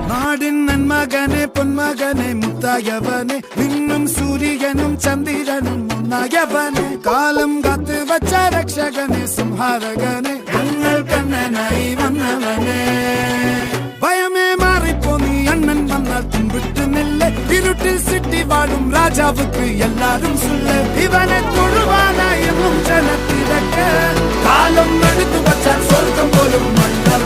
നാടിൻ നന്മകനെ പൊന്മകനെ മുത്തായവനെ നിന്നും സൂര്യനും ചന്ദ്രനും ഒന്നായവനെ കാലം കാത്ത് വച്ച രക്ഷകനെ സംഹാരകനെ ഞങ്ങൾ കണ്ണനായി വന്നവനെ ഭയമേ മാറിപ്പോ നീ അണ്ണൻ വന്നാൽ തുമ്പിട്ടുന്നില്ല ഇരുട്ടിൽ സിറ്റി വാടും രാജാവുക്ക് എല്ലാരും സുല്ല ഇവനെ തൊഴുവാനായെന്നും ജനത്തിരക്ക് കാലം എടുത്തു വച്ചാൽ സ്വർഗം പോലും മണ്ണൽ